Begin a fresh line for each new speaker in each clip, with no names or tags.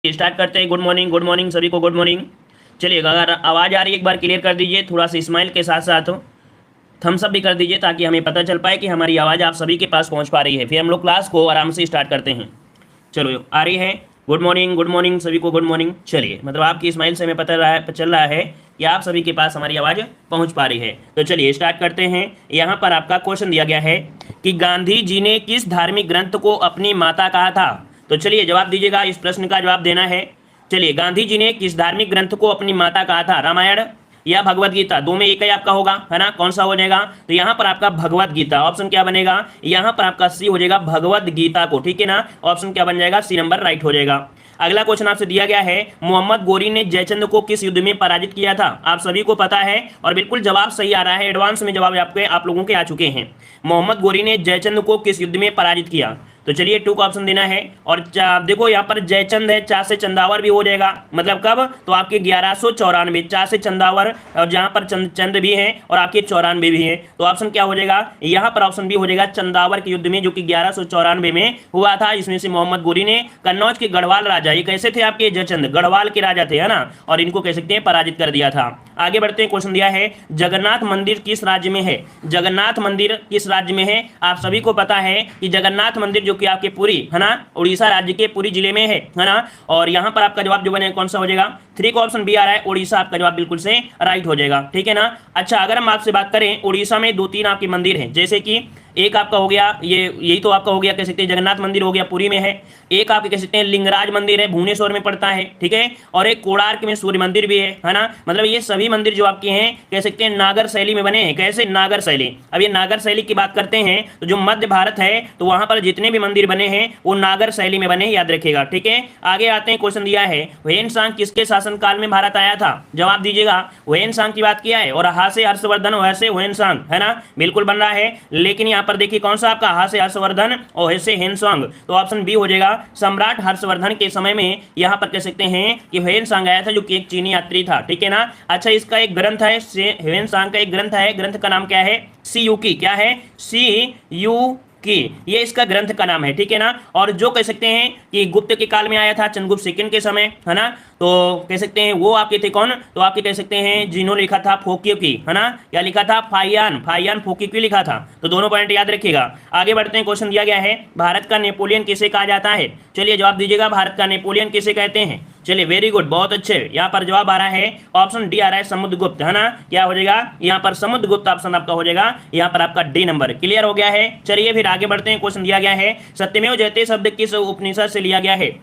Start करते हैं। Good morning सभी को, गुड मॉर्निंग। चलिए, अगर आवाज़ आ रही है एक बार क्लियर कर दीजिए, थोड़ा सा स्माइल के साथ साथ थम्स अप भी कर दीजिए ताकि हमें पता चल पाए कि हमारी आवाज़ आप सभी के पास पहुंच पा रही है। फिर हम लोग क्लास को आराम से स्टार्ट करते हैं। चलो, आ रही है। गुड मॉर्निंग सभी को, गुड मॉर्निंग। चलिए, मतलब आपकी स्माइल से हमें चल रहा है कि आप सभी के पास हमारी आवाज़ पहुंच पा रही है। तो चलिए स्टार्ट करते हैं। यहाँ पर आपका क्वेश्चन दिया गया है कि गांधी जी ने किस धार्मिक ग्रंथ को अपनी माता कहा था। तो चलिए जवाब दीजिएगा, इस प्रश्न का जवाब देना है। चलिए, गांधी जी ने किस धार्मिक ग्रंथ को अपनी माता कहा था, रामायण या भगवत गीता? दो में एक ही आपका होगा, है ना। कौन सा हो जाएगा? तो यहाँ पर आपका भगवत गीता। ऑप्शन क्या बनेगा? यहाँ पर आपका सी हो जाएगा, भगवत गीता को। ठीक है ना, ऑप्शन क्या बन जाएगा? सी नंबर राइट हो जाएगा। अगला क्वेश्चन आपसे दिया गया है, मोहम्मद गोरी ने जयचंद को किस युद्ध में पराजित किया था? आप सभी को पता है और बिल्कुल जवाब सही आ रहा है। एडवांस में जवाब आप लोगों के आ चुके हैं। मोहम्मद गोरी ने जयचंद को किस युद्ध में पराजित किया? तो चलिए टू का ऑप्शन देना है। और देखो यहाँ पर जयचंद है, चा से चंदावर भी हो जाएगा। मतलब कब? तो आपके 1194, चा से चंदावर, और जहाँ पर चंद भी है और आपके 94 भी है। तो ऑप्शन क्या हो जाएगा? यहाँ पर ऑप्शन बी हो जाएगा, चंदावर के युद्ध में, जो कि 1194 में हुआ था। इसमें से मोहम्मद गोरी ने कन्नौज के गढ़वाल राजा, ये कैसे थे आपके? जयचंद गढ़वाल के राजा थे, है ना, और इनको कह सकते हैं पराजित कर दिया था। आगे बढ़ते हैं। क्वेश्चन दिया है, जगन्नाथ मंदिर किस राज्य में है? जगन्नाथ मंदिर किस राज्य में है? आप सभी को पता है कि जगन्नाथ मंदिर जो कि आपके पुरी, है ना, उड़ीसा राज्य के पुरी जिले में है ना। और यहाँ पर आपका जवाब जो बने कौन सा हो जाएगा? 3 का ऑप्शन बी आ रहा है, उड़ीसा। आपका जवाब बिल्कुल से राइट हो जाएगा। ठीक है ना। अच्छा, अगर हम आपसे बात करें, उड़ीसा में 2-3 आपके मंदिर हैं, जैसे कि एक आपका हो गया, यही तो आपका हो गया, कह सकते हैं जगन्नाथ मंदिर हो गया, पुरी में है। एक आपके कह सकते हैं लिंगराज मंदिर है, भुवनेश्वर में पड़ता है। ठीक है। और एक कोणार्क में सूर्य मंदिर भी है ना। मतलब ये सभी मंदिर जो आपके हैं, कह सकते हैं नागर शैली में बने हैं। कैसे? नागर शैली। अब ये नागर शैली की बात करते हैं तो जो मध्य भारत है, तो वहां पर जितने भी मंदिर बने हैं वो नागर शैली में बने, याद रखिएगा। ठीक है। आगे आते हैं। क्वेश्चन दिया है, ह्वेन-सांग किसके शासनकाल में भारत आया था? जवाब दीजिएगा। ह्वेन-सांग की बात किया है, और हा से हर्षवर्धन, वैसे ह्वेन-सांग, है ना, बिल्कुल बन रहा है। लेकिन यहाँ पर देखिए कौन सा आपका, हा से हर्षवर्धन और से ह्वेन-सांग, तो ऑप्शन बी हो जाएगा। सम्राट हर्षवर्धन के समय में यहाँ पर कह सकते हैं कि ह्वेन-सांग आया था, जो कि एक चीनी यात्री था। ठीक है ना। अच्छा, इसका एक ग्रंथ है, ह्वेन-सांग का एक ग्रंथ है। ग्रंथ का नाम क्या है? सी यू की। क्या है? सी यू की, ये इसका ग्रंथ का नाम है। ठीक है ना। और जो कह सकते हैं कि गुप्त के काल में आया था, चंद्रगुप्त सेकंड के समय, है ना, तो कह सकते हैं वो आपके थे कौन? तो आपके कह सकते हैं जिन्होंने लिखा था फोकियो की, है ना। क्या लिखा था? फाहियान फोकियो की लिखा था। तो दोनों पॉइंट याद रखिएगा। आगे बढ़ते हैं। क्वेश्चन दिया गया है, भारत का नेपोलियन किसे कहा जाता है? चलिए जवाब दीजिएगा, भारत का नेपोलियन किसे कहते हैं? चलिए, वेरी गुड, बहुत अच्छे। यहाँ पर जवाब आ रहा है, ऑप्शन डी आ रहा है, समुद्रगुप्त, है ना। क्या हो जाएगा? यहाँ पर समुद्रगुप्त ऑप्शन आपका हो जाएगा। यहाँ पर आपका डी नंबर क्लियर हो गया है। चलिए फिर आगे बढ़ते हैं। क्वेश्चन दिया गया है, सत्यमेव जयते शब्द किस उपनिषद से लिया गया है?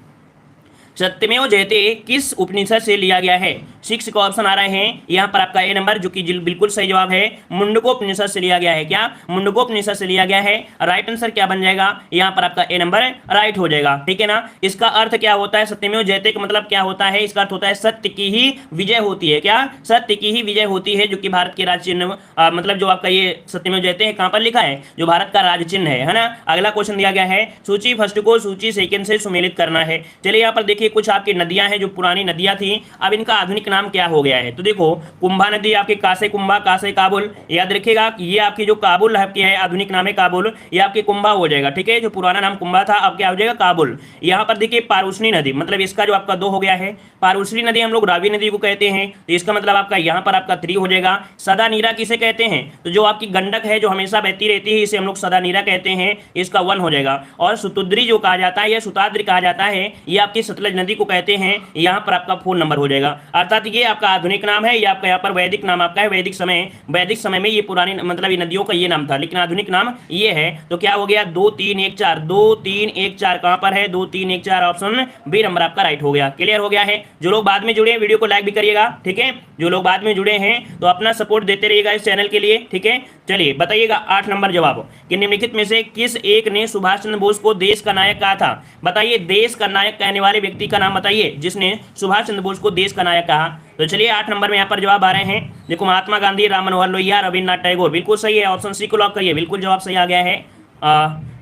सत्यमेव जयते किस उपनिषद से लिया गया है? 6 का ऑप्शन आ रहे हैं। यहाँ पर आपका ए नंबर, जो कि बिल्कुल सही जवाब है, मुंडकोपनिषद से लिया गया है। क्या? मुंडकोपनिषद से लिया गया है। राइट आंसर क्या बन जाएगा? यहाँ पर आपका ए नंबर राइट हो जाएगा। ठीक है ना। इसका अर्थ क्या होता है? सत्यमेव जयते का मतलब क्या होता है? इसका अर्थ होता है सत्य की ही विजय होती है। क्या? सत्य की ही विजय होती है, जो कि भारत के राज चिन्ह, मतलब जो आपका ये सत्यमेव जयते है, कहाँ पर लिखा है? जो भारत का राज चिन्ह है ना। अगला क्वेश्चन दिया गया है, सूची फर्स्ट को सूची सेकंड से सुमेलित करना है। चलिए यहाँ पर देखिए, कुछ आपकी नदियां हैं जो पुरानी नदियां थी, अब इनका आधुनिक नाम क्या हो गया है? तो देखो, कुंभा नदी आपके कासे कुंभा, कासे काबुल, याद रखिएगा। ये आपकी जो काबुल आपकी है, आधुनिक नाम है काबुल, ये आपके कुंभा हो जाएगा। ठीक है। जो पुराना नाम कुंभा था, अब क्या हो जाएगा? काबुल। यहाँ पर देखिए पारुष्णी नदी, मतलब इसका जो आपका 2 हो गया है। पारुष्णी नदी हम लोग रावी नदी को कहते हैं, तो इसका मतलब आपका यहाँ पर आपका 3 हो जाएगा। सदा नीरा किसे कहते हैं? तो जो आपकी गंडक है, जो हमेशा बहती रहती है, इसे हम लोग सदा नीरा कहते हैं, इसका 1 हो जाएगा। और सुतुद्री जो कहा जाता है, या सुताद्री कहा जाता है, ये आपकी सतलज नदी को कहते हैं, यहाँ पर आपका 4 नंबर हो जाएगा। अर्थात ये आपका आधुनिक नाम है, ये आपका यहाँ पर वैदिक नाम आपका है। वैदिक समय में ये पुरानी, मतलब ये नदियों का ये नाम था, लेकिन आधुनिक नाम ये है। तो क्या हो गया? 2 3 1 4, 2 3 1 4 कहां पर है? 2 3 1 4, ऑप्शन बी नंबर आपका राइट हो गया। क्लियर हो गया है। जो लोग बाद में जुड़े हैं, वीडियो को लाइक भी करिएगा। ठीक है। जो लोग बाद में जुड़े हैं तो अपना सपोर्ट देते रहिएगा इस चैनल के लिए। ठीक है। चलिए बताइएगा 8 नंबर जवाब, कि निम्नलिखित में से किस एक ने सुभाष चंद्र बोस को देश का नायक कहा था? बताइए, देश का नायक कहने वाले व्यक्ति का नाम बताइए, जिसने सुभाष चंद्र बोस को देश का नायक कहा। तो चलिए 8 नंबर में यहाँ पर जवाब आ रहे हैं। देखो, महात्मा गांधी, राम मनोहर लोहिया, रविन्द्रनाथ टैगोर, बिल्कुल सही है। ऑप्शन सी को लॉक करिए, बिल्कुल जवाब सही आ गया है।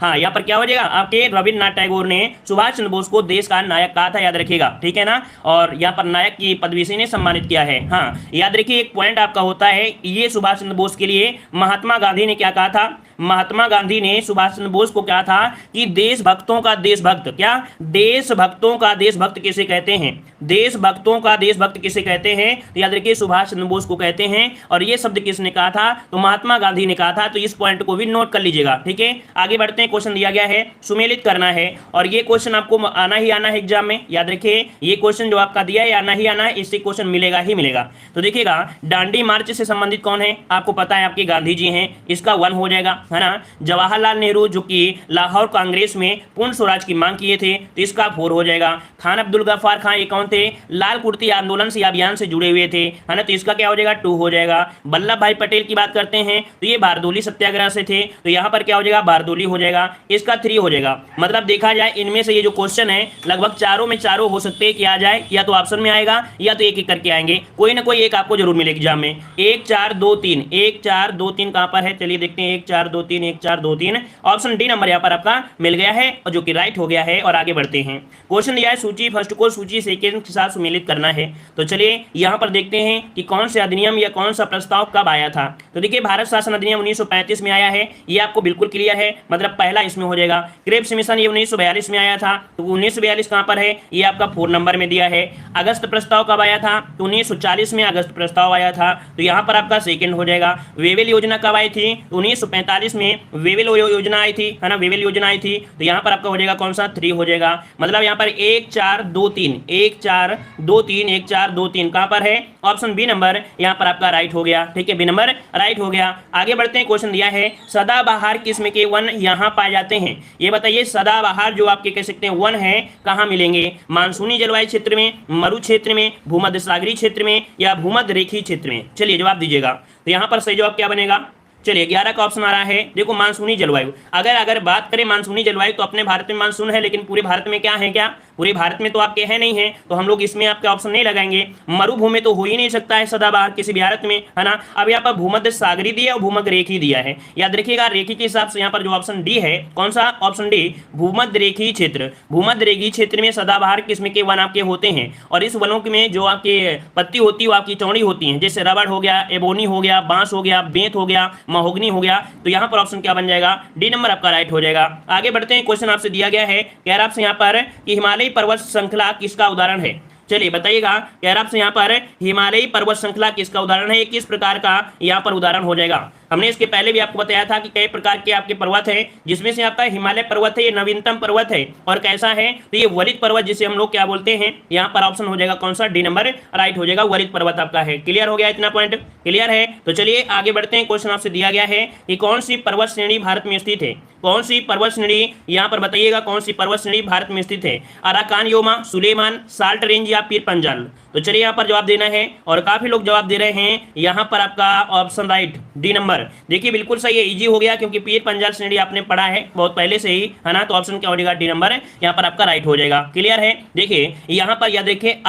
हाँ, यहाँ पर क्या हो जाएगा? आपके रविन्द्रनाथ टैगोर ने सुभाष चंद्र बोस को देश का नायक कहा था, याद रखिएगा। ठीक है ना। और यहाँ पर नायक की पदवी से सम्मानित किया है। हाँ, याद रखिए, एक पॉइंट आपका होता है, ये सुभाष चंद्र बोस के लिए महात्मा गांधी ने क्या कहा था? महात्मा गांधी ने सुभाष चंद्र बोस को कहा था कि देशभक्तों का देशभक्त, क्या देशभक्तों का देशभक्त किसे कहते हैं, देशभक्तों का देशभक्त किसे कहते हैं, तो याद रखिए सुभाष चंद्र बोस को कहते हैं। और ये शब्द किसने कहा था, तो महात्मा गांधी ने कहा था। तो इस पॉइंट को भी नोट कर लीजिएगा, ठीक है। आगे बढ़ते हैं, क्वेश्चन दिया गया है सुमेलित करना है, और ये क्वेश्चन आपको आना ही आना है एग्जाम में, याद रखिए ये क्वेश्चन जो आपका दिया है आना ही आना है, इससे क्वेश्चन मिलेगा ही मिलेगा। तो देखिएगा दांडी मार्च से संबंधित कौन है, आपको पता है आपके गांधी जी हैं, इसका 1 हो जाएगा, है ना। जवाहरलाल नेहरू जो कि लाहौर कांग्रेस में पूर्ण स्वराज की मांग किए थे, तो इसका 4 हो जाएगा। खान अब्दुल गफ्फार खान ये कौन थे, लाल कुर्ती आंदोलन से अभियान से जुड़े हुए थे, है ना, तो इसका क्या हो जाएगा 2 हो जाएगा। वल्लभ भाई पटेल की बात करते हैं तो ये बारदोली सत्याग्रह से थे, तो यहाँ पर क्या हो जाएगा बारदोली हो जाएगा, इसका 3 हो जाएगा। मतलब देखा जाए इनमें से ये जो क्वेश्चन है लगभग चारों में चारों हो सकते हैं कि आ जाए, या तो ऑप्शन में आएगा या तो एक एक करके आएंगे, कोई ना कोई एक आपको जरूर मिलेगा एग्जाम में। 1 4 2 3 1 4 2 3 कहां पर है, चलिए देखते हैं 1 4 2 3 1 4 2 3, ऑप्शन डी नंबर यहां पर आपका मिल गया है, और जो कि राइट हो गया है। और आगे बढ़ते हैं, क्वेश्चन दिया है सूची फर्स्ट को सूची सेकंड के साथ सुमेलित करना है। तो चलिए यहां पर देखते हैं कि कौन सा अधिनियम या कौन सा प्रस्ताव कब आया था। तो देखिए भारत शासन अधिनियम 1935 में आया है, ये आपको बिल्कुल क्लियर है, मतलब पहला इसमें हो जाएगा। क्रिप्स मिशन ये 1942 में आया था, तो 1942 कहां पर है, ये आपका 4 नंबर में दिया है। अगस्त प्रस्ताव कब आया था, तो 1940 में अगस्त प्रस्ताव आया था, तो यहां पर आपका सेकंड हो जाएगा। वेवेल योजना कब आई थी, तो 1945 में वेवेल योजना आई थी, है ना, वेवेल योजना आई थी, तो यहां पर आपका हो जाएगा कौन सा 3 हो जाएगा। मतलब यहां पर 1 4 2 3 1 4 2 3 1 4 2 3 कहां पर है, ऑप्शन बी नंबर यहां पर आपका राइट हो गया, ठीक है, बी नंबर राइट हो गया। आगे बढ़ते हैं, क्वेश्चन दिया है सदाबहार किस्म के वन यहां पाए जाते हैं। ये बताइए सदाबहार जो आपके कह सकते हैं वन है कहां मिलेंगे, मानसूनी जलवायु क्षेत्र में, मरु क्षेत्र में, भूमध्य सागरीय क्षेत्र में, या भूमध्य रेखीय क्षेत्र में। चलिए जवाब दीजिएगा। तो यहां पर सही जवाब क्या बनेगा, चलिए 11 का ऑप्शन आ रहा है। देखो मानसूनी जलवायु, अगर बात करें मानसूनी जलवायु तो अपने भारत में मानसून है, लेकिन पूरे भारत में क्या है, क्या पूरे भारत में तो आपके है नहीं है, तो हम लोग इसमें आपके ऑप्शन नहीं लगाएंगे। मरुभूमि तो हो ही नहीं सकता है सदाबहार किसी भी भारत में, है ना। अब यहाँ पर भूमध्य सागरीय दिया और भूमध्य रेखीय दिया है, याद रखिएगा रेखीय के हिसाब से यहाँ पर जो ऑप्शन डी है, कौन सा ऑप्शन डी, भूमध्य रेखीय क्षेत्र। भूमध्य रेखीय क्षेत्र में सदाबहार किस्म के वन आपके होते हैं, और इस वनों में जो आपके पत्ती होती है वो आपकी चौड़ी होती है, जैसे रबड़ हो गया, एबोनी हो गया, बांस हो गया, बेंत हो गया, महोगनी हो गया। तो यहाँ पर ऑप्शन क्या बन जाएगा, डी नंबर आपका राइट हो जाएगा। आगे बढ़ते हैं, क्वेश्चन आपसे दिया गया है, कह रहा आपसे यहाँ पर कि हिमालयी पर्वत श्रृंखला किसका उदाहरण है। चलिए बताइएगा, कह रहा आपसे यहाँ पर हिमालयी पर्वत श्रृंखला किसका उदाहरण है, किस प्रकार का यहाँ पर उदाहरण हो जाएगा। हमने इसके पहले भी आपको बताया था कि कई प्रकार के आपके पर्वत है, जिसमें से आपका हिमालय पर्वत है, ये नवीनतम पर्वत है, और कैसा है, तो ये वलित पर्वत जिसे हम लोग क्या बोलते हैं। यहाँ पर ऑप्शन हो जाएगा कौन सा, डी नंबर राइट हो जाएगा, वलित पर्वत आपका है। क्लियर हो गया, इतना पॉइंट क्लियर है। तो चलिए आगे बढ़ते हैं, क्वेश्चन आपसे दिया गया है कि कौन सी पर्वत श्रेणी भारत में स्थित है, कौन सी पर्वत श्रेणी, यहाँ पर बताइएगा कौन सी पर्वत श्रेणी भारत में स्थित है, Arakan Yoma, Sulaiman, salt range या पीर पंजाल। तो चलिए यहाँ पर जवाब देना है, और काफी लोग जवाब दे रहे हैं, यहाँ पर आपका ऑप्शन राइट डी नंबर। देखिए बिल्कुल सही है, इजी हो गया, क्योंकि पीर पंजाल श्रेणी आपने पढ़ा है बहुत पहले से ही, है ना, तो ऑप्शन क्या हो जाएगा, डी नंबर यहाँ पर आपका राइट हो जाएगा। क्लियर है। देखिए यहाँ पर याद रखिए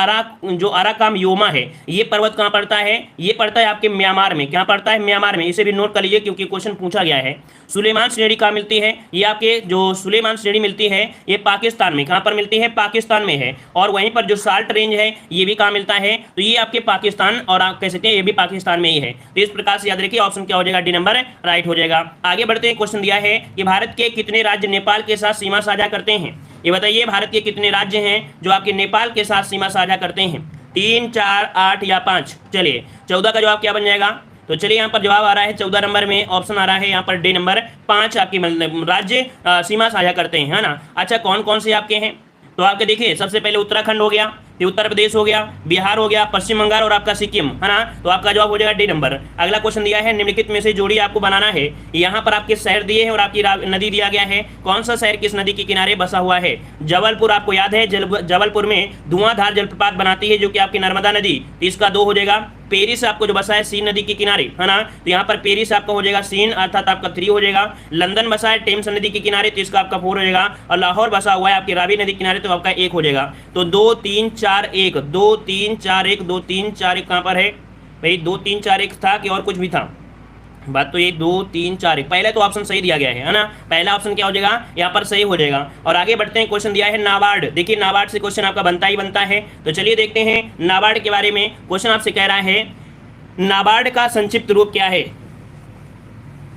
जो अराकाम योमा है, ये पर्वत कहाँ पड़ता है, ये पड़ता है आपके म्यांमार में, क्या पड़ता है, म्यांमार में, इसे भी नोट कर लीजिए क्योंकि क्वेश्चन पूछा गया है। सुलेमान श्रेणी कहाँ मिलती है, ये आपके जो सुलेमान श्रेणी मिलती है ये पाकिस्तान में, कहाँ पर मिलती है, पाकिस्तान में है। और वहीं पर जो साल्ट रेंज है ये भी कहाँ मिलता है, तो ये आपके पाकिस्तान, और आप कह सकते हैं ये भी पाकिस्तान में ही है। तो इस प्रकार से याद रखिए ऑप्शन क्या हो जाएगा, डी नंबर राइट हो जाएगा। आगे बढ़ते हैं, क्वेश्चन दिया है कि भारत के कितने राज्य नेपाल के साथ सीमा साझा करते हैं। ये बताइए भारत के कितने राज्य हैं जो आपके नेपाल के साथ सीमा साझा करते हैं, 3 4 8 या 5। चलिए 14 का जवाब क्या बन जाएगा, तो चलिए यहाँ पर जवाब आ रहा है 14 नंबर में, ऑप्शन आ रहा है यहाँ पर डी नंबर 5 आपकी राज्य सीमा साझा करते हैं, है ना। अच्छा कौन कौन से आपके हैं, तो आपके देखिए सबसे पहले उत्तराखंड हो गया, ये उत्तर प्रदेश हो गया, बिहार हो गया, पश्चिम बंगाल और आपका सिक्किम, है ना। तो आपका जवाब हो जाएगा डी नंबर। अगला क्वेश्चन दिया है निम्नलिखित में से जोड़ी आपको बनाना है। यहाँ पर आपके शहर दिए हैं और आपकी नदी दिया गया है, कौन सा शहर किस नदी के किनारे बसा हुआ है। जबलपुर आपको याद है, जबलपुर में धुआंधार जलप्रपात बनाती है जो कि आपकी नर्मदा नदी, तो इसका 2 हो जाएगा। पेरिस आपको जो बसा है सीन नदी के किनारे, है ना, तो यहाँ पर पेरिस आपका हो जाएगा सीन, अर्थात आपका 3 हो जाएगा। लंदन बसा है टेम्स नदी के किनारे, तो इसका आपका 4 हो जाएगा। और लाहौर बसा हुआ है आपकी रावी नदी के किनारे, तो आपका 1 हो जाएगा। तो 2 3 4 1 2 3 4 1 2 3 4 1 कहाँ पर है भाई, 2 3 4 1 था कि और कुछ भी था, बात तो ये 2 3 4 1 पहले तो ऑप्शन सही दिया गया है ना, पहला ऑप्शन क्या हो जाएगा यहाँ पर सही हो जाएगा। और आगे बढ़ते हैं, क्वेश्चन दिया है नाबार्ड। देखिए नाबार्ड से क्वेश्चन आपका बनता ही बनता है, तो चलिए देखते हैं नाबार्ड के बारे में। क्वेश्चन आपसे कह रहा है नाबार्ड का संक्षिप्त रूप क्या है।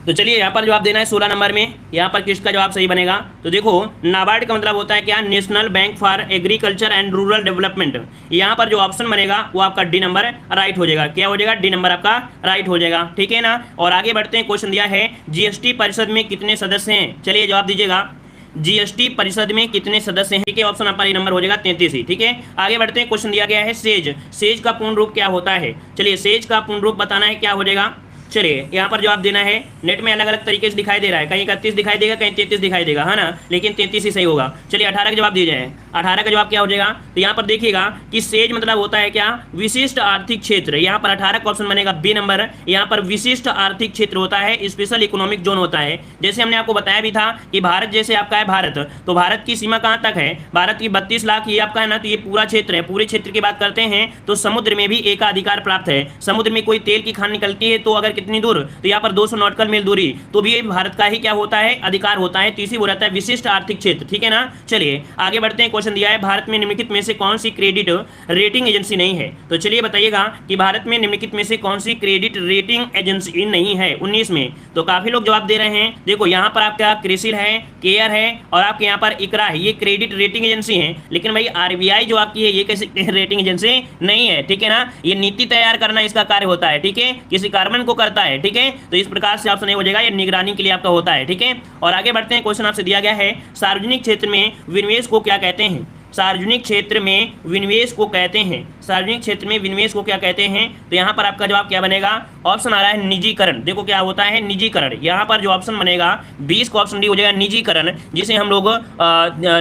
तो चलिए यहाँ पर जवाब देना है 16 नंबर में, यहाँ पर किसका जवाब सही बनेगा। तो देखो नाबार्ड का मतलब होता है क्या, national bank for agriculture and rural development. यहाँ पर जो ऑप्शन बनेगा वो आपका डी नंबर राइट हो जाएगा। क्या हो जाएगा, डी नंबर आपका राइट हो जाएगा, ठीक है ना। और आगे बढ़ते हैं, क्वेश्चन दिया है जीएसटी परिषद में कितने सदस्य हैं, चलिए जवाब दीजिएगा। जीएसटी परिषद में कितने सदस्य हैं, ठीक है, ऑप्शन आपका नंबर हो जाएगा 33 ही, ठीक है। आगे बढ़ते हैं, क्वेश्चन दिया गया है सेज, सेज का पूर्ण रूप क्या होता है, चलिए सेज का पूर्ण रूप बताना है, क्या हो जाएगा। चलिए यहाँ पर जवाब देना है, नेट में अलग अलग तरीके से दिखाई दे रहा है, कहीं 31 दिखाई देगा, कहीं 33 दिखाई देगा, है ना, लेकिन 33 ही सही होगा। चलिए 18 का जवाब दिया जाए, 18 का जवाब क्या हो जाएगा। तो यहाँ पर देखिएगा कि सेज मतलब होता है क्या, विशिष्ट आर्थिक क्षेत्र। यहाँ पर 18 का ऑप्शन बनेगा बी नंबर। यहाँ पर विशिष्ट आर्थिक क्षेत्र होता है, स्पेशल इकोनॉमिक जोन होता है। जैसे हमने आपको बताया भी था कि भारत जैसे आपका है भारत, तो भारत की सीमा कहाँ तक है, भारत की 32 लाख ये आपका है ना, तो ये पूरा क्षेत्र है। पूरे क्षेत्र की बात करते हैं तो समुद्र में भी एकाधिकार प्राप्त है। समुद्र में कोई तेल की खान निकलती है तो अगर कितनी दूर, तो यहाँ पर 200 नॉटिकल मील दूरी, तो भी भारत का ही क्या होता है, अधिकार होता है। तीसरी वो रहता है विशिष्ट आर्थिक क्षेत्र, ठीक है ना। चलिए आगे बढ़ते हैं, क्वेश्चन दिया है भारत में निम्नलिखित में से कौन सी क्रेडिट रेटिंग एजेंसी नहीं है। तो चलिए बताइएगा कि भारत में निम्नलिखित में से कौन सी क्रेडिट रेटिंग एजेंसी नहीं है 19 में। तो काफी लोग जवाब दे रहे हैं। देखो यहाँ पर आपका क्रिसिल है, केयर है और आपके यहाँ पर इकरा है, ये क्रेडिट रेटिंग एजेंसी है। लेकिन भाई आरबीआई जो आपकी है ये कैसी रेटिंग एजेंसी नहीं है, ठीक है ना। ये नीति तैयार करना इसका कार्य होता है, ठीक है, किसी कार्बन को करता है, ठीक है। तो इस प्रकार से ऑप्शन हो जाएगा, ये निगरानी के लिए आपका होता है, ठीक है। और आगे बढ़ते हैं, क्वेश्चन आपसे दिया गया है सार्वजनिक क्षेत्र में विनिवेश को क्या कहते हैं। सार्वजनिक क्षेत्र में विनिवेश को कहते हैं, सार्वजनिक क्षेत्र में विनिवेश को क्या कहते हैं। तो यहाँ पर आपका जवाब क्या बनेगा, ऑप्शन आ रहा है निजीकरण। देखो क्या होता है निजीकरण, यहाँ पर जो ऑप्शन बनेगा 20 का ऑप्शन डी हो जाएगा निजीकरण, जिसे हम लोग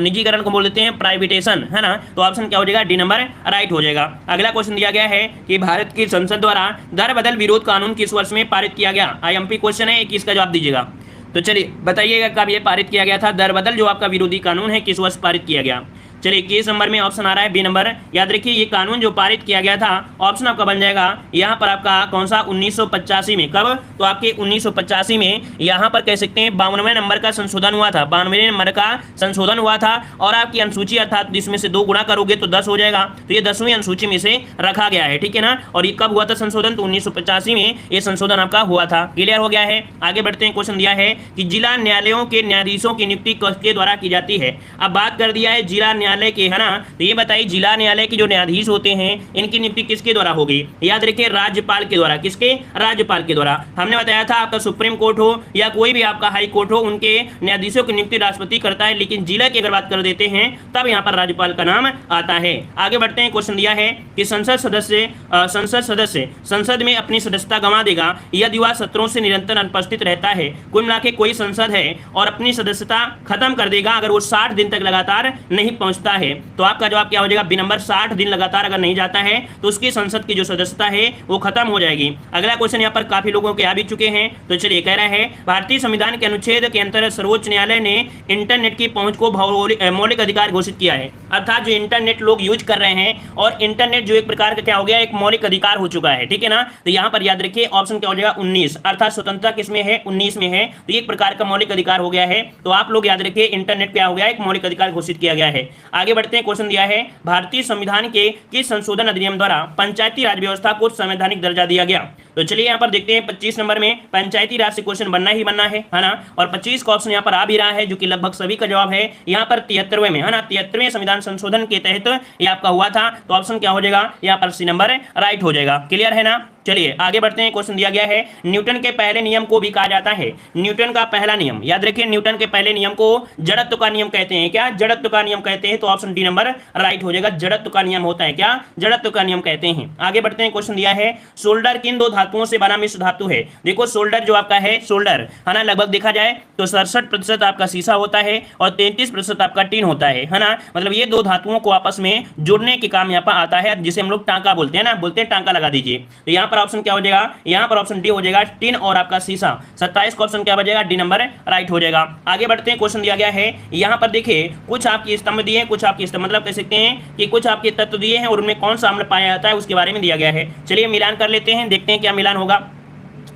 निजीकरण को बोल देते हैं प्राइवेटेशन, है ना। तो ऑप्शन क्या हो जाएगा, डी नंबर राइट हो जाएगा। अगला क्वेश्चन दिया गया है कि भारत की संसद द्वारा दर बदल विरोध कानून किस वर्ष में पारित किया गया। आईएमपी क्वेश्चन है, इसका जवाब दीजिएगा। तो चलिए बताइएगा कब ये पारित किया गया था, दर बदल जो आपका विरोधी कानून है किस वर्ष पारित किया गया। चलिए 21 नंबर में ऑप्शन आ रहा है बी नंबर। याद रखिए ये कानून जो पारित किया गया था, ऑप्शन आपका बन जाएगा यहाँ पर आपका कौन सा 1985 में। कब, तो आपके 1985 में यहाँ पर कह सकते हैं 52वें नंबर का संशोधन हुआ था, 52वें नंबर का संशोधन हुआ था। और आपकी अनुसूची अर्थात जिसमें से 2 गुणा करोगे तो 10 हो जाएगा, तो ये 10वीं अनुसूची में से रखा गया है, ठीक है ना। और ये कब हुआ था संशोधन, तो 1985 में ये संशोधन आपका हुआ था। क्लियर हो गया है। आगे बढ़ते हैं, क्वेश्चन दिया है कि जिला न्यायालयों के न्यायाधीशों की नियुक्ति किसके द्वारा की जाती है। अब बात कर दिया है जिला न्यायालय के, है ना। तो ये बताइए जिला न्यायालय के जो न्यायाधीश होते हैं इनकी नियुक्ति किसके द्वारा होगी। याद रखिए राज्यपाल के द्वारा। किसके, राज्यपाल के द्वारा। हमने बताया था आपका सुप्रीम कोर्ट हो या कोई भी आपका हाई कोर्ट हो, उनके न्यायाधीशों की नियुक्ति राष्ट्रपति करता है, लेकिन जिला की अगर बात कर देते हैं तब यहाँ पर राज्यपाल का नाम आता है। आगे बढ़ते हैं, क्वेश्चन दिया है कि संसद सदस्य संसद में अपनी सदस्यता गंवा देगा यदि वह सत्रों से निरंतर अनुपस्थित रहता है। कुल मिला के कोई संसद है और अपनी सदस्यता खत्म कर देगा अगर वो 60 दिन तक लगातार नहीं पहुंचता है। तो आपका जवाब क्या हो जाएगा, बी नंबर। 60 दिन लगातार अगर नहीं जाता है तो उसकी संसद की जो सदस्यता है वो खत्म हो जाएगी। अगला क्वेश्चन यहाँ पर काफी लोगों के आ भी चुके हैं। तो चलिए कह रहा है भारतीय संविधान के अनुच्छेद के अंतर्गत सर्वोच्च न्यायालय ने इंटरनेट की पहुंच को मौलिक अधिकार घोषित किया है। अर्थात जो इंटरनेट लोग यूज कर रहे हैं और इंटरनेट जो एक प्रकार का क्या हो गया, एक मौलिक अधिकार हो चुका है, ठीक है ना। तो यहाँ पर याद रखिए ऑप्शन क्या हो जाएगा 19, अर्थात स्वतंत्रता किसमें है, 19 में है। तो एक प्रकार का मौलिक अधिकार हो गया है। तो आप लोग याद रखिए इंटरनेट क्या हो गया, एक मौलिक अधिकार घोषित किया गया है। आगे बढ़ते हैं, क्वेश्चन दिया है भारतीय संविधान के किस संशोधन अधिनियम द्वारा पंचायती राज व्यवस्था को संवैधानिक दर्जा दिया गया। तो चलिए यहाँ पर देखते हैं 25 नंबर में पंचायती राज से क्वेश्चन बनना ही बनना है ना। और 25 का ऑप्शन यहाँ पर आ भी रहा है जो कि लगभग सभी का जवाब है। यहाँ पर 73वें में, है ना, 73वें संविधान संशोधन के तहत ये आपका हुआ था। तो ऑप्शन क्या हो जाएगा, यहाँ पर सी नंबर राइट हो जाएगा। क्लियर है ना। चलिए आगे बढ़ते हैं, क्वेश्चन दिया गया है न्यूटन के पहले नियम को भी कहा जाता है। न्यूटन का पहला नियम, याद रखिए न्यूटन के पहले नियम को जड़त्व का नियम कहते हैं। क्या, जड़त्व का नियम कहते हैं। तो ऑप्शन डी नंबर राइट हो जाएगा। जड़त्व का नियम होता है क्या, जड़त्व का नियम कहते हैं। आगे बढ़ते हैं, क्वेश्चन दिया है सोल्डर किन 2 धातुओं से बना मिश्र धातु है। देखो सोल्डर जो आपका है, सोल्डर है ना, लगभग देखा जाए तो 67% आपका शीशा होता है और 33% आपका टीन होता है ना। मतलब ये 2 धातुओं को आपस में जोड़ने के काम यहाँ पर आता है, जिसे हम लोग टांका बोलते हैं ना, बोलते हैं टांका लगा दीजिए। तो यहाँ पर ऑप्शन क्या हो जाएगा, यहाँ पर ऑप्शन डी हो जाएगा टीन और आपका शीशा। 27 का ऑप्शन क्या बचेगा, डी नंबर राइट हो जाएगा। आगे बढ़ते हैं, क्वेश्चन दिया गया है यहाँ पर देखिए कुछ आपकी स्तंभ दिए हैं, कुछ आपकी स्तंभ मतलब कह सकते हैं कि कुछ आपके तत्व दिए हैं और उनमें कौन सा अम्ल पाया जाता है उसके बारे में दिया गया है। चलिए मिलान कर लेते हैं, देखते हैं क्या मिलान होगा।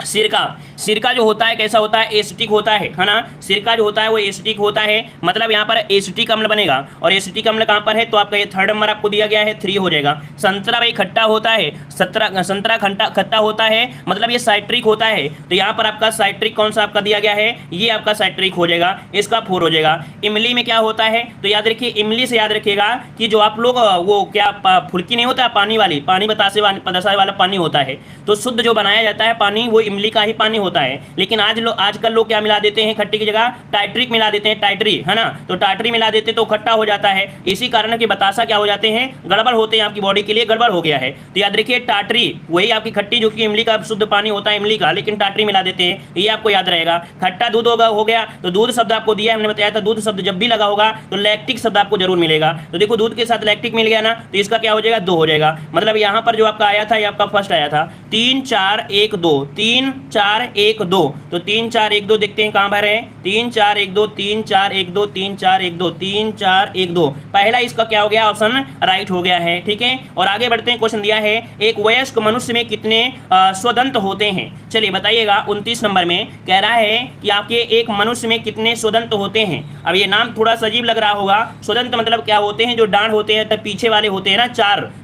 सिरका, सिरका जो होता है कैसा होता है, एसिटिक होता है ना। सिरका जो होता है वो एसिटिक होता है, मतलब यहाँ पर एसिटिक अम्ल बनेगा। और एसिटिक अम्ल कहाँ पर है, तो आपका ये थर्ड नंबर आपको दिया गया है, 3 हो जाएगा। संतरा भाई खट्टा होता है, संतरा खट्टा होता है, मतलब ये साइट्रिक होता है। तो यहाँ पर आपका साइट्रिक कौन सा आपका दिया गया है, ये आपका साइट्रिक हो जाएगा, इसका 4 हो जाएगा। इमली में क्या होता है, तो याद रखिए इमली से याद रखिएगा कि जो आप लोग वो क्या फुल्की नहीं होता पानी वाली, पानी बतासे वाला पानी होता है, तो शुद्ध जो बनाया जाता है पानी वो इमली का ही पानी होता है। लेकिन आजकल लोग क्या मिला देते हैं, खट्टी की जगह टाइट्रिक मिला देते हैं, टाइट्री है ना, तो टाइट्री मिला देते तो खट्टा हो जाता है। इसी कारण कि बतासा क्या हो जाते हैं, गड़बड़ होते हैं, आपकी बॉडी के लिए गड़बड़ हो गया है। तो याद रखिए टाटरी वही आपकी खट्टी जो कि इमली का शुद्ध पानी होता है इमली का, लेकिन टाटरी मिला देते हैं, ये आपको याद रहेगा। खट्टा दूध हो गया, तो दूध शब्द आपको दिया है, हमने बताया था दूध शब्द जब भी लगा होगा तो लैक्टिक शब्द आपको जरूर मिलेगा। तो देखो दूध के साथ लैक्टिक मिल गया ना, तो इसका क्या हो जाएगा, 2 हो जाएगा। मतलब यहाँ पर जो आपका आया था ये आपका फर्स्ट आया था 3 4 1 2, 3 4 1 2, तो 3 4 1 2 देखते हैं कहां पर है, 3 4 1 2, 3 4 1 2, 3 4 1 2, 3 4 1 2, पहला इसका क्या हो गया, ऑप्शन राइट हो गया है। ठीक है, और आगे बढ़ते हैं। क्वेश्चन दिया है एक वयस्क मनुष्य में कितने स्वदंत होते हैं, चलिए बताइएगा। 29 नंबर में कह रहा है कि आपके एक मनुष्य में कितने स्वदंत होते हैं। अब ये नाम थोड़ा सा अजीब लग रहा होगा, स्वदंत मतलब क्या होते हैं, जो डांड होते हैं, तब पीछे वाले होते हैं ना,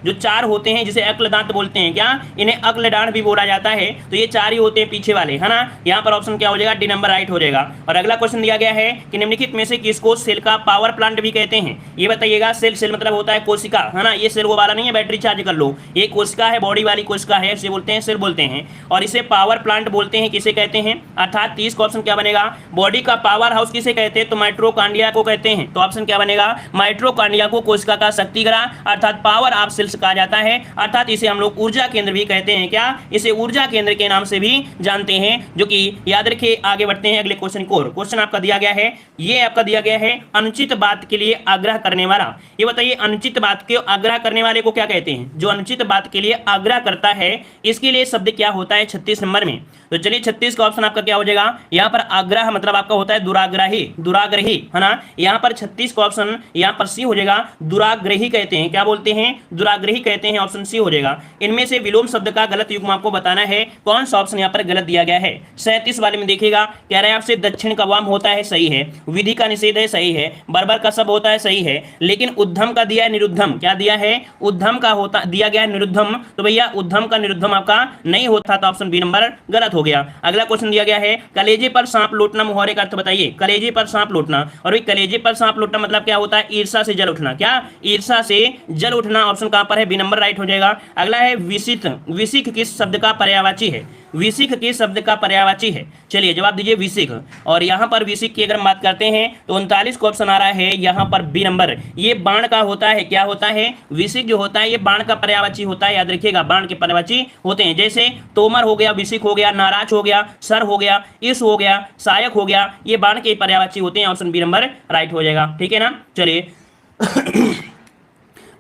जो चार होते हैं, जिसे अक्ल दांत बोलते हैं, क्या इन्हें अक्ल डांड भी बोला जाता है। तो ये 4 ही होते हैं पीछे वाले, है ना। यहाँ पर ऑप्शन क्या हो जाएगा, डी नंबर राइट हो जाएगा। और अगला क्वेश्चन दिया गया है कि निम्नलिखित में से किसको सेल का पावर प्लांट भी कहते हैं, ये बताइएगा। सेल मतलब होता है कोशिका, है ना, ये सेल वो वाला नहीं है बैटरी चार्ज कर लो, ये कोशिका है, बॉडी वाली कोशिका है, इसे बोलते हैं सेल बोलते हैं। और इसे पावर प्लांट बोलते हैं, किसे कहते हैं, अर्थात 30 का ऑप्शन क्या बनेगा, बॉडी का पावर हाउस किसे कहते हैं, तो माइटोकॉन्ड्रिया को कहते हैं। तो ऑप्शन क्या बनेगा, माइटोकॉन्ड्रिया को कोशिका का शक्ति ग्रह अर्थात पावर ऑफ सेल्स कहा जाता है, अर्थात इसे हम लोग ऊर्जा केंद्र भी कहते हैं। क्या, इसे ऊर्जा केंद्र के नाम से भी जानते हैं, जो कि याद रखिए। आगे बढ़ते हैं अगले क्वेश्चन को। क्वेश्चन आपका दिया गया है, ये आपका दिया गया है अनुचित बात के लिए आग्रह करने वाला। ये बताइए अनुचित बात के आग्रह करने वाले को क्या कहते हैं, जो अनुचित बात के लिए आग्रह करता है, इसके लिए शब्द क्या होता है 36 नंबर में। तो चलिए 36 का ऑप्शन आपका क्या हो जाएगा, यहाँ पर आग्रह मतलब आपका होता है दुराग्रही, है ना। यहाँ पर 36 का ऑप्शन यहाँ पर सी हो जाएगा, दुराग्रही कहते हैं, क्या बोलते हैं, दुराग्रही कहते हैं, ऑप्शन सी हो जाएगा। इनमें से विलोम शब्द का गलत युग्म आपको बताना है, कौन सा ऑप्शन यहाँ पर गलत दिया गया है। 37 वाले में देखिएगा, कह रहे हैं आपसे दक्षिण का वाम होता है, सही है। विधि का निषेध है, सही है। बर्बर का सब होता है, सही है। लेकिन उद्धम का दिया है निरुद्धम, क्या दिया है, उद्धम का होता दिया गया है निरुद्धम, तो भैया उद्धम का निरुद्धम आपका नहीं होता, तो ऑप्शन बी नंबर गलत हो गया। अगला क्वेश्चन दिया गया है कलेजे पर सांप लौटना मुहावरे का अर्थ बताइए। कलेजे पर सांप लौटना, और भाई कलेजे पर सांप लौटना मतलब क्या होता है, ईर्षा से जल उठना, क्या ईर्षा से जल उठना, ऑप्शन कहां पर है, बी नंबर राइट हो जाएगा। अगला है विसित, विसिक किस शब्द का पर्यायवाची है, विसिक किस शब्द का पर्यायवाची है, चलिए जवाब दीजिए विसिक। और यहाँ पर विसिक की अगर हम बात करते हैं तो 39 को ऑप्शन आ रहा है यहाँ पर बी नंबर, ये बाण का होता है, क्या होता है, विसिक जो होता है ये बाण का पर्यायवाची होता है, याद रखिएगा बाण के पर्यायवाची होते हैं। जैसे तोमर हो गया, विसिक हो गया, नाराज हो गया, सर हो गया, इस हो गया, सायक हो गया, ये बाण के पर्यायवाची होते हैं, ऑप्शन बी नंबर राइट हो जाएगा। ठीक है ना, चलिए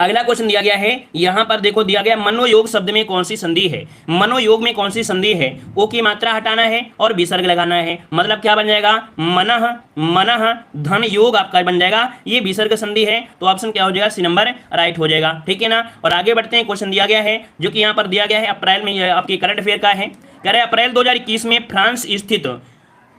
अगला क्वेश्चन दिया गया है, यहां पर देखो दिया गया मनोयोग शब्द में कौन सी संधि है, मनोयोग में कौन सी संधि है, ओ की मात्रा हटाना है और विसर्ग लगाना है, मतलब क्या बन जाएगा, मनः मनः धन योग आपका बन जाएगा, ये विसर्ग संधि है, तो ऑप्शन क्या हो जाएगा, सी नंबर राइट हो जाएगा। ठीक है ना, और आगे बढ़ते हैं। क्वेश्चन दिया गया है जो कि यहाँ पर दिया गया है अप्रैल में, आपकी करंट अफेयर का है, कह रहे हैं अप्रैल 2021 में फ्रांस स्थित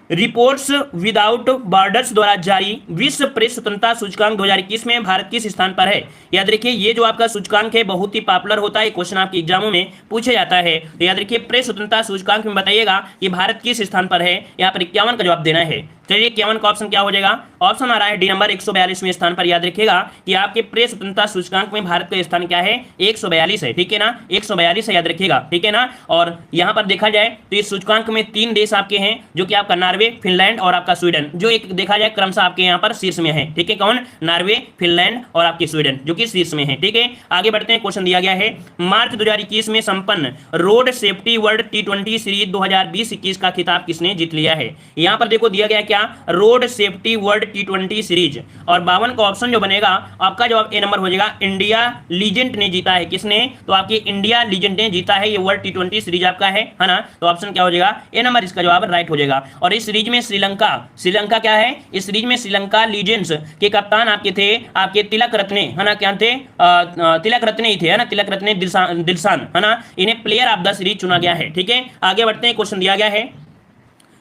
रिपोर्ट्स विदाउट बॉर्डर्स द्वारा जारी विश्व प्रेस स्वतंत्रता सूचकांक 2021 में भारत किस स्थान पर है। याद रखिए ये जो आपका सूचकांक है बहुत ही पॉपुलर होता है, क्वेश्चन आपके एग्जामों में पूछा जाता है। तो याद रखिए प्रेस स्वतंत्रता सूचकांक में बताइएगा कि भारत किस स्थान पर है, यहाँ पर 51 का जवाब देना है। चलिए 51 का ऑप्शन क्या हो जाएगा, ऑप्शन आ रहा है डी नंबर 142वें स्थान पर। याद रखिएगा कि आपके प्रेस स्वतंत्रता सूचकांक में भारत का स्थान क्या है, 142 है। ठीक है ना, 142 है, याद रखिएगा। ठीक है ना, और यहाँ पर देखा जाए तो इस सूचकांक में 3 देश आपके हैं जो कि आपका नॉर्वे, फिनलैंड और आपका स्वीडन, जो एक देखा जाए क्रमशः आपके यहाँ पर शीर्ष में है। ठीक है, कौन, नॉर्वे, फिनलैंड और आपके स्वीडन जो कि शीर्ष में है। ठीक है, आगे बढ़ते हैं। क्वेश्चन दिया गया है मार्च 2021 में संपन्न road safety world T20 series 2020-21 का खिताब किसने जीत लिया है। यहाँ पर देखो दिया गया क्या, road safety world T20 series, और 52 का ऑप्शन जो बनेगा आपका जवाब ए नंबर हो जाएगा, इंडिया लीजेंड ने जीता है। किसने, तो आपकी इंडिया लीजेंड ने जीता है ये वर्ल्ड T20 सीरीज आपका है ना, तो ऑप्शन क्या हो जाएगा, ए नंबर इसका जवाब राइट हो जाएगा। और इस सीरीज में श्रीलंका क्या है, इस सीरीज में श्रीलंका लीजेंड्स के कप्तान आपके थे आपके तिलक रत्ने, है ना, क्या थे, तिलक रत्ने ही थे, है ना, तिलक रत्ने दिलशान, है ना, इन्हें प्लेयर ऑफ द सीरीज चुना गया है। ठीक है, आगे बढ़ते हैं, क्वेश्चन दिया गया है,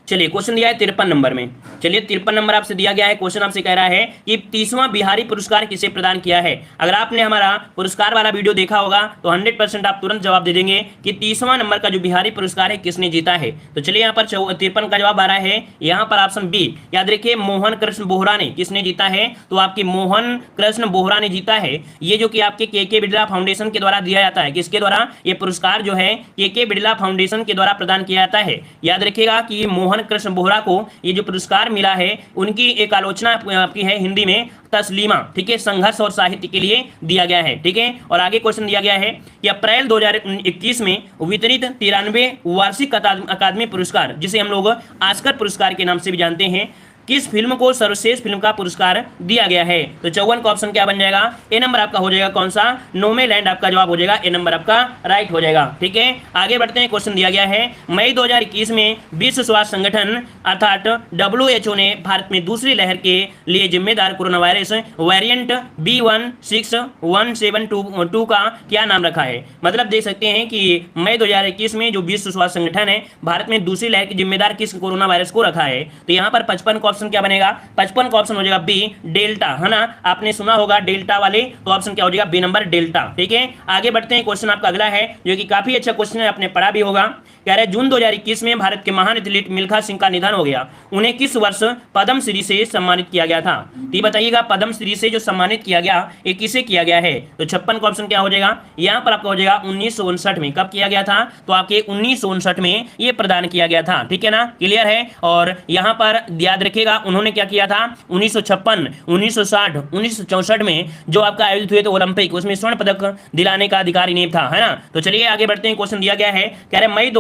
चलिए क्वेश्चन दिया है 53 नंबर में। चलिए 53 नंबर आपसे दिया गया है, क्वेश्चन आपसे कह रहा है कि 30वां बिहारी पुरस्कार किसे प्रदान किया है। अगर आपने हमारा पुरस्कार वाला वीडियो देखा होगा तो 100% आप तुरंत जवाब दे देंगे कि 30वां नंबर का जो बिहारी पुरस्कार है किसने जीता है। तो चलिए यहाँ पर 53 का जवाब आ रहा है, यहाँ पर ऑप्शन बी, याद रखिए मोहन कृष्ण बोहरा ने, किसने जीता है, तो आपकी मोहन कृष्ण बोहरा ने जीता है। ये जो कि आपके के बिरला फाउंडेशन के द्वारा दिया जाता है, किसके द्वारा, ये पुरस्कार जो है के बिरला फाउंडेशन के द्वारा प्रदान किया जाता है। याद रखिएगा कि मोहन कृष्ण बोहरा को ये जो पुरस्कार मिला है, उनकी एक आलोचना आपकी है हिंदी में तस्लीमा, ठीक है, संघर्ष और साहित्य के लिए दिया गया है। ठीक है, और आगे क्वेश्चन दिया गया है कि अप्रैल 2021 में वितरित 93वें वार्षिक अकादमी पुरस्कार, जिसे हम लोग ऑस्कर पुरस्कार के नाम से भी जानते हैं, किस फिल्म को सर्वश्रेष्ठ फिल्म का पुरस्कार दिया गया है। तो 54 का ऑप्शन क्या बन जाएगा, ए नंबर आपका हो जाएगा कौन सा, नोमैलैंड आपका जवाब हो जाएगा, ए नंबर आपका राइट हो जाएगा। ठीक है, आगे बढ़ते हैं, क्वेश्चन दिया गया है, मई 2021 में विश्व स्वास्थ्य संगठन अर्थात WHO ने भारत में दूसरी लहर के लिए जिम्मेदार कोरोना वायरस वेरिएंट B16172 का क्या नाम रखा है। मतलब देख सकते हैं कि मई 2021 में जो विश्व स्वास्थ्य संगठन है भारत में दूसरी लहर की जिम्मेदार किस कोरोना वायरस को रखा है। तो यहाँ पर 55 का ऑप्शन क्या बनेगा, 55 का ऑप्शन हो जाएगा बी, डेल्टा, है ना, आपने सुना होगा डेल्टा वाले, तो ऑप्शन क्या हो जाएगा, बी नंबर डेल्टा। ठीक है, आगे बढ़ते हैं, क्वेश्चन आपका अगला है जो कि काफी अच्छा क्वेश्चन है, आपने पढ़ा भी होगा। कह रहे जून 2021 में भारत के महान एथलीट मिल्खा सिंह का निधन हो गया, उन्हें किस वर्ष पद्म श्री से सम्मानित किया गया था। तो ये बताइएगा पद्म श्री से जो सम्मानित किया गया ये किसे किया गया है। तो 56 का ऑप्शन क्या हो जाएगा, यहाँ पर आपका हो जाएगा 1959 में। कब किया गया था, तो आपके 1959 में ये प्रदान किया गया था। ठीक है ना, क्लियर है। और यहाँ पर याद रखिएगा उन्होंने क्या किया था, 1956, 1960, 1964 में जो आपका आयोजित हुए थे ओलंपिक, उसमें स्वर्ण पदक दिलाने का अधिकारी नहीं था, है ना। तो चलिए आगे बढ़ते हैं, क्वेश्चन दिया गया है, कह रहे मई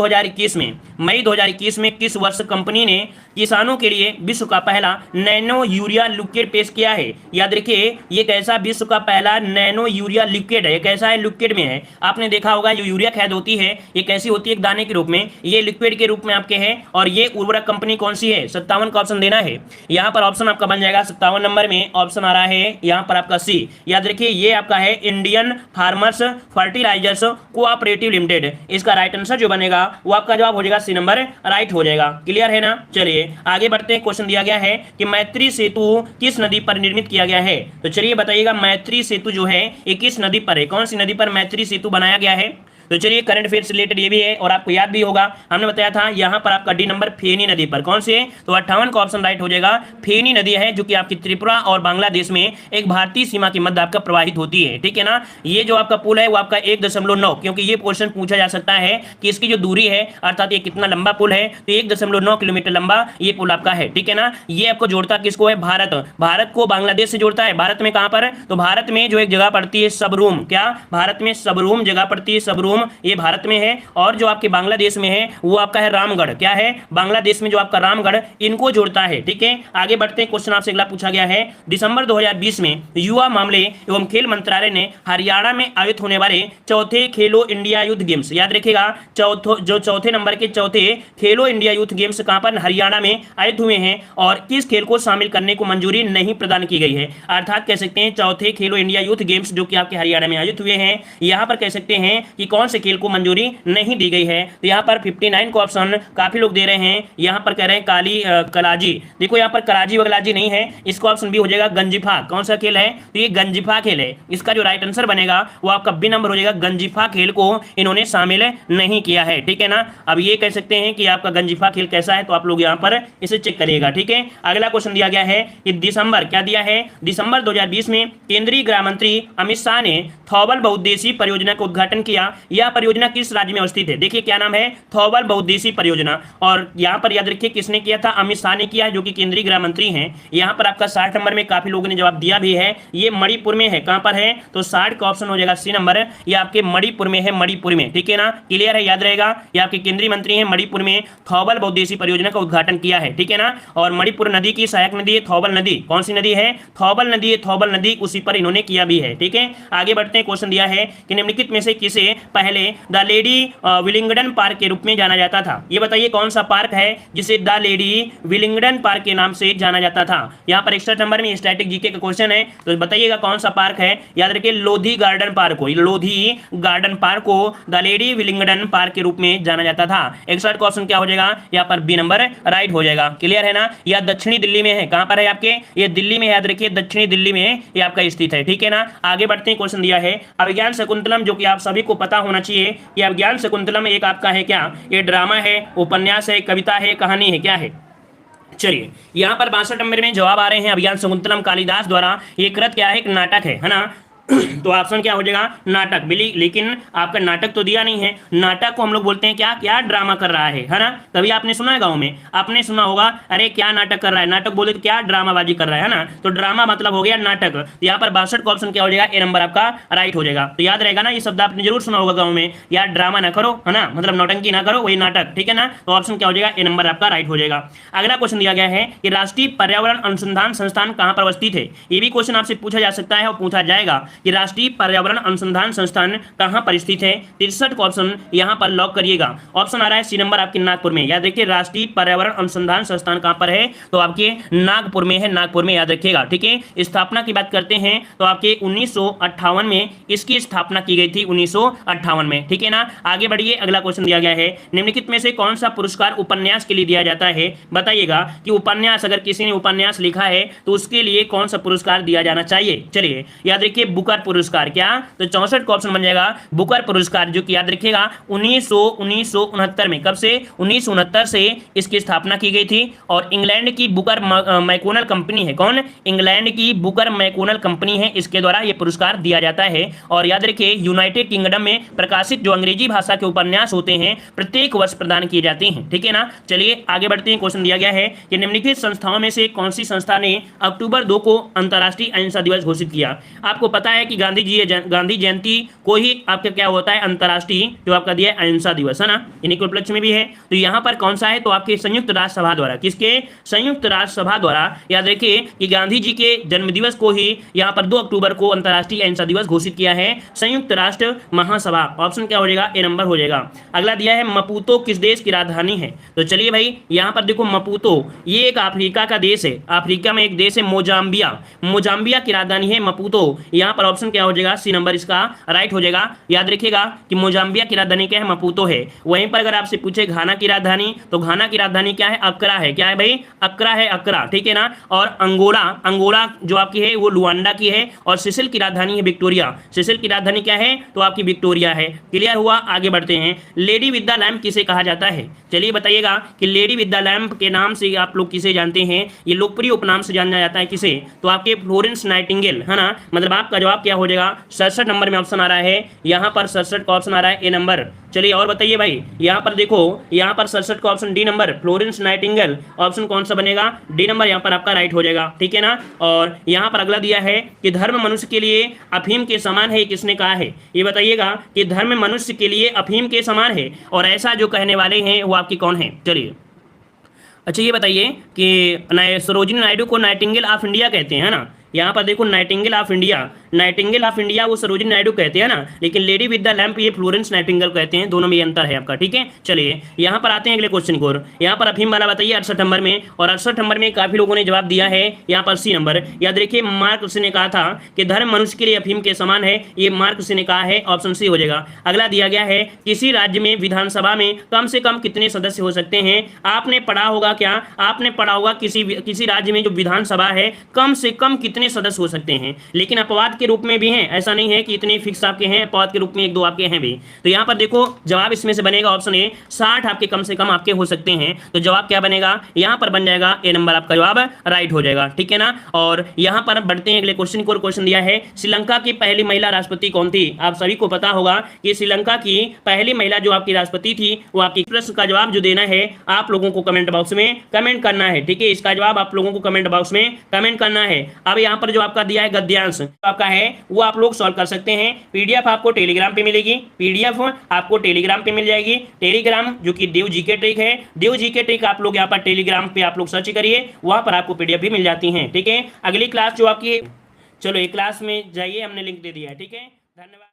2021 में किस वर्ष कंपनी ने किसानों के लिए विश्व का पहला नैनो यूरिया लिक्विड पेश किया है। याद रखिए ये कैसा विश्व का पहला नैनो यूरिया लिक्विड है, कैसा है, लिक्विड में है। आपने देखा होगा जो यूरिया खाद होती है ये कैसी होती है, एक दाने के रूप में, ये लिक्विड के रूप में आपके है। और ये उर्वरक कंपनी कौन सी है, 57 का ऑप्शन देना है। यहाँ पर ऑप्शन आपका बन जाएगा 57 नंबर में ऑप्शन आ रहा है यहाँ पर आपका सी। याद रखिए ये आपका है Indian farmers fertilisers cooperative limited. इसका राइट आंसर जो बनेगा वो आपका जवाब हो जाएगा सी नंबर राइट हो जाएगा। क्लियर है ना। चलिए आगे बढ़ते हैं, क्वेश्चन दिया गया है कि मैत्री सेतु किस नदी पर निर्मित किया गया है। तो चलिए बताइएगा मैत्री सेतु जो है ये किस नदी पर है, कौन सी नदी पर मैत्री सेतु बनाया गया है। तो चलिए करंट अफेयर से रिलेटेड ये भी है और आपको याद भी होगा, हमने बताया था यहाँ पर आपका डी नंबर फेनी नदी पर, कौन से, तो 58 का ऑप्शन राइट हो जाएगा। फेनी नदी है जो कि आपकी त्रिपुरा और बांग्लादेश में एक भारतीय सीमा के मध्य आपका प्रवाहित होती है। ठीक है ना। ये जो आपका पुल है वो आपका 1.9, क्योंकि ये क्वेश्चन पूछा जा सकता है कि इसकी जो दूरी है अर्थात ये कितना लंबा पुल है, तो 1.9 किलोमीटर लंबा ये पुल आपका है। ठीक है ना। ये आपको जोड़ता किसको है, भारत को बांग्लादेश से जोड़ता है। भारत में कहां पर, तो भारत में जो एक जगह पड़ती है सबरूम, क्या भारत में सबरूम जगह पड़ती है, सबरूम ये भारत में है। और जो आपके बांग्लादेश में है वो आपका है रामगढ़, क्या है, बांग्लादेश में जो आपका रामगढ़, इनको जोड़ता है। ठीक है। आगे बढ़ते हैं, क्वेश्चन आपसे अगला पूछा गया है, दिसंबर 2020 में युवा मामले एवं खेल मंत्रालय ने हरियाणा में आयोजित होने वाले चौथे खेलो इंडिया यूथ गेम्स, याद रखिएगा चौथे नंबर के चौथे खेलो इंडिया यूथ गेम्स कहां पर, हरियाणा में आयोजित हुए हैं और किस खेल को शामिल करने को मंजूरी नहीं प्रदान की गई है। अर्थात कह सकते हैं चौथे खेलो इंडिया यूथ गेम्स जो कि आपके हरियाणा में आयोजित हुए हैं, यहां पर कह सकते हैं कि कौन से खेल को मंजूरी नहीं दी गई है। तो यहाँ पर 59 को ऑप्शन काफी लोग दे रहे हैं, यहाँ पर कह रहे हैं कलाजी, देखो यहाँ पर कराजी वगलाजी नहीं है, इसको ऑप्शन भी हो जाएगा गंजिफा। कौन सा खेल है, तो ये गंजिफा खेल है। इसका जो राइट आंसर बनेगा वो आपका बी नंबर हो जाएगा, गंजिफा खेल को इन्होंने शामिल नहीं किया है। ठीक है ना। अब ये कह सकते हैं कि आपका गंजिफा खेल कैसा है, तो आप लोग यहाँ पर इसे चेक करिएगा। ठीक है। अगला क्वेश्चन दिया गया है कि दिसंबर, क्या दिया है, दिसंबर 2020 में केंद्रीय गृह मंत्री अमित शाह ने थौबल बहुउद्देशीय परियोजना का उद्घाटन किया। यह परियोजना किस राज्य में अवस्थित है, देखिए क्या नाम है, थौबल बहुउद्देशीय परियोजना। और यहाँ पर याद रखिए किसने किया था, अमित शाह ने किया है जो कि केंद्रीय गृह मंत्री हैं। यहाँ पर आपका 60 नंबर में काफी लोगों ने जवाब दिया भी है, ये मणिपुर में है। कहां पर है, तो 60 का ऑप्शन हो जाएगा सी नंबर, ये आपके मणिपुर में है, मणिपुर में। ठीक है ना। क्लियर है, याद रहेगा, ये आपके केंद्रीय मंत्री हैं, मणिपुर में थौबल बहुउद्देशीय परियोजना का उद्घाटन किया है। ठीक है ना। और मणिपुर नदी की सहायक नदी है थौबल नदी, कौन सी नदी है, थौबल नदी है, थौबल नदी उसी पर इन्होंने किया भी है। ठीक है। आगे बढ़ते हैं, क्वेश्चन दिया है कि निम्नलिखित में से किसे पहले द लेडी विलिंगडन पार्क के रूप में जाना जाता था? ये बताइए कौन सा पार्क है जिसे द लेडी विलिंगडन पार्क के नाम से जाना जाता था? यहाँ पर 61 नंबर में स्टैटिक जीके का क्वेश्चन है, तो बताइएगा कौन सा पार्क है। याद रखिए लोधी गार्डन पार्क को, लोधी गार्डन पार्क को द लेडी विलिंगडन पार्क के रूप में जाना जाता था। 61 का ऑप्शन क्या हो जाएगा? यहाँ पर बी नंबर राइट हो जाएगा। क्लियर है ना? यह दक्षिणी दिल्ली में है। कहां पर है आपके? ये दिल्ली में, याद रखिए दक्षिणी दिल्ली में ये आपका स्थित है। ठीक है ना? आगे बढ़ते हैं। क्वेश्चन दिया है अभिज्ञान शकुंतलम, जो कि आप सभी को पता होना चाहिए कि अभिज्ञान शकुंतलम एक आपका है क्या? ये ड्रामा है, उपन्यास है, कविता है, कहानी है, क्या है? चलिए यहां पर 62 नंबर में जवाब आ रहे हैं अभिज्ञान शकुंतलम कालिदास द्वारा ये कृत क्या है? एक नाटक है ना? तो ऑप्शन क्या हो जाएगा? नाटक। लेकिन आपका नाटक तो दिया नहीं है। नाटक को हम लोग बोलते हैं क्या? क्या ड्रामा कर रहा है ना? कभी आपने सुना है गांव में, आपने सुना होगा अरे क्या नाटक कर रहा है, नाटक बोले तो क्या ड्रामाबाजी कर रहा है ना? तो ड्रामा मतलब हो गया नाटक। तो यहाँ पर 62 का ऑप्शन क्या हो जाएगा? ए नंबर आपका राइट हो जाएगा। तो याद रहेगा ना, ये शब्द आपने जरूर सुना होगा गाँव में, यार ड्रामा ना करो है ना, मतलब नौटंकी ना करो, वही नाटक। ठीक है ना? तो ऑप्शन क्या हो जाएगा? ए नंबर आपका राइट हो जाएगा। अगला क्वेश्चन दिया गया है कि राष्ट्रीय पर्यावरण अनुसंधान संस्थान कहाँ पर अवस्थित है? ये भी क्वेश्चन आपसे पूछा जा सकता है और पूछा जाएगा कि राष्ट्रीय पर्यावरण अनुसंधान संस्थान कहां पर स्थित है? 63 का ऑप्शन यहां पर लॉक करिएगा। ऑप्शन आ रहा है सी नंबर आपके नागपुर में। याद रखिए राष्ट्रीय पर्यावरण अनुसंधान संस्थान कहां पर है? तो आपके नागपुर में है, नागपुर में, याद रखिएगा। ठीक है। स्थापना की बात करते हैं तो आपके 1958 में इसकी स्थापना की गई थी, 1958 में। ठीक है ना? आगे बढ़िए। अगला क्वेश्चन दिया गया है निम्नलिखित में से कौन सा पुरस्कार उपन्यास के लिए दिया जाता है? बताइएगा कि उपन्यास, अगर किसी ने उपन्यास लिखा है तो उसके लिए कौन सा पुरस्कार दिया जाना चाहिए? चलिए याद रखिए बुकर पुरस्कार। क्या? तो 64 का ऑप्शन बन जाएगा बुकर पुरस्कार, जो कि याद रखिएगा 1969 में। कब से? 1969 से इसकी स्थापना की गई थी। और इंग्लैंड की बुकर मैकोनल कंपनी है। कौन? इंग्लैंड की बुकर मैकोनल कंपनी है, इसके द्वारा यह पुरस्कार दिया जाता है। और याद रखिए यूनाइटेड किंगडम में प्रकाशित जो अंग्रेजी भाषा के उपन्यास होते हैं प्रत्येक वर्ष प्रदान किए जाते हैं। ठीक है ना? चलिए आगे बढ़ते हैं। क्वेश्चन दिया गया है कि निम्नलिखित संस्थाओं में से कौन सी संस्था ने अक्टूबर 2 को अंतर्राष्ट्रीय अहिंसा दिवस घोषित किया? आपको पता है कि गांधी जयंती को ही आपका क्या होता है? अंतर्राष्ट्रीय जो आपका दिया है अहिंसा दिवस, है ना? इन्हीं के उपलक्ष्य में भी है। तो यहाँ पर कौन सा है? तो आपके संयुक्त राष्ट्र सभा द्वारा। किसके? संयुक्त राष्ट्र सभा द्वारा। याद रखिए कि गांधी जी के जन्म दिवस को ही यहाँ पर 2 अक्टूबर को अंतर्राष्ट्रीय अहिंसा दिवस घोषित किया है संयुक्त राष्ट्र महासभा। ऑप्शन क्या हो जाएगा? ए नंबर हो जाएगा। अगला दिया है मपूतो किस देश की राजधानी है? तो चलिए भाई यहाँ पर देखो मपूतो ये एक अफ्रीका का देश है। अफ्रीका में एक देश है मोजाम्बिया। मोजाम्बिया की राजधानी है मपूतो। यहाँ पर ऑप्शन क्या हो जाएगा? सी नंबर इसका राइट हो जाएगा। याद रखिएगा कि मोजाम्बिया की राजधानी क्या है? मपूतो है। वहीं पर अगर आपसे पूछे घाना की राजधानी, तो घाना की राजधानी क्या है? अक्रा है। क्या है भाई? अक्रा है, अक्रा। ठीक है ना? और अंगोला जो आपकी है वो लुआंडा की है। और सिसिल की राजधानी है विक्टोरिया। सिसिल की राजधानी क्या है? तो आपकी विक्टोरिया है। क्लियर हुआ? आगे बढ़ते हैं। लेडी विद द लैम्प किसे कहा जाता है? चलिए बताइएगा कि लेडी विद द लैम्प के नाम से आप लोग किसे जानते हैं? ये लोकप्रिय उपनाम से जाना जाता है किसे? तो आपके फ्लोरेंस नाइटिंगेल, है ना? मतलब आपका जवाब क्या हो जाएगा? 67 नंबर में ऑप्शन आ रहा है। यहाँ पर 67 का ऑप्शन आ रहा है ए नंबर। चलिए और बताइए भाई, यहाँ पर देखो, यहाँ पर 67 का option D number Florence Nightingale. Option कौन सा बनेगा? डी नंबर यहाँ पर आपका राइट हो जाएगा। ठीक है ना? और यहाँ पर अगला दिया है कि धर्म मनुष्य के लिए अफीम के समान है, किसने कहा है? ये बताइएगा कि धर्म मनुष्य के लिए अफीम के समान है, और ऐसा जो कहने वाले हैं वो आपकी कौन है? चलिए अच्छा ये बताइए कि सरोजिनी नायडू को नाइटिंगेल ऑफ इंडिया कहते हैं, है ना? यहाँ पर देखो नाइटिंगेल ऑफ इंडिया वो सरोजिनी नायडू कहते हैं ना, लेकिन लेडी विद द लैम्प ये फ्लोरेंस नाइटिंगेल कहते हैं। दोनों में ये अंतर है आपका। ठीक है। चलिए यहाँ पर आते हैं अगले क्वेश्चन को। यहाँ पर अफीम वाला बताइए 68 नंबर में, और 68 नंबर में काफी लोगों ने जवाब दिया है यहाँ पर सी नंबर। याद रखिए मार्क्स ने कहा था कि धर्म मनुष्य के लिए अफीम के समान है, ये मार्क्स ने कहा है। ऑप्शन सी हो जाएगा। अगला दिया गया है किसी राज्य में विधानसभा में कम से कम कितने सदस्य हो सकते हैं? आपने पढ़ा होगा क्या? आपने पढ़ा होगा किसी राज्य में जो विधानसभा है कम से कम कितने सदस्य हो सकते हैं, लेकिन अपवाद के रूप में भी हैं। ऐसा नहीं है कि इतने फिक्स आपके हैं, अपवाद के रूप में 1-2 आपके हैं भी। तो यहाँ पर देखो जवाब इसमें से बनेगा ऑप्शन ए, 60 आपके कम से कम आपके हो सकते हैं। तो जवाब क्या बनेगा? यहाँ पर बन जाएगा ए नंबर आपका जवाब राइट हो जाएगा। ठीक है ना? और यहाँ पर बढ़ते हैं अगले क्वेश्चन को। क्वेश्चन दिया है श्रीलंका की पहली महिला राष्ट्रपति कौन थी? आप सभी को पता होगा कि श्रीलंका की पहली महिला जो आपकी राष्ट्रपति थी वो आपकी प्रश्न का जवाब जो देना है आप लोगों को कमेंट बॉक्स में कमेंट करना है। ठीक है। इसका जवाब आप लोगों को कमेंट बॉक्स में कमेंट करना है। अब यहाँ पर जो आपका दिया है गद्यांश आपका है वो आप लोग सॉल्व कर सकते हैं। पीडीएफ आपको टेलीग्राम पे मिलेगी, पीडीएफ आपको टेलीग्राम पे मिल जाएगी। टेलीग्राम जो कि देव जीके ट्रिक है, देव जीके ट्रिक आप लोग यहाँ पर टेलीग्राम पे आप लोग सर्च करिए, वहां पर आपको पीडीएफ भी मिल जाती है। ठीक है। अगली क्लास जो आपकी, चलो एक क्लास में जाइए, हमने लिंक दे दिया है। ठीक है। धन्यवाद।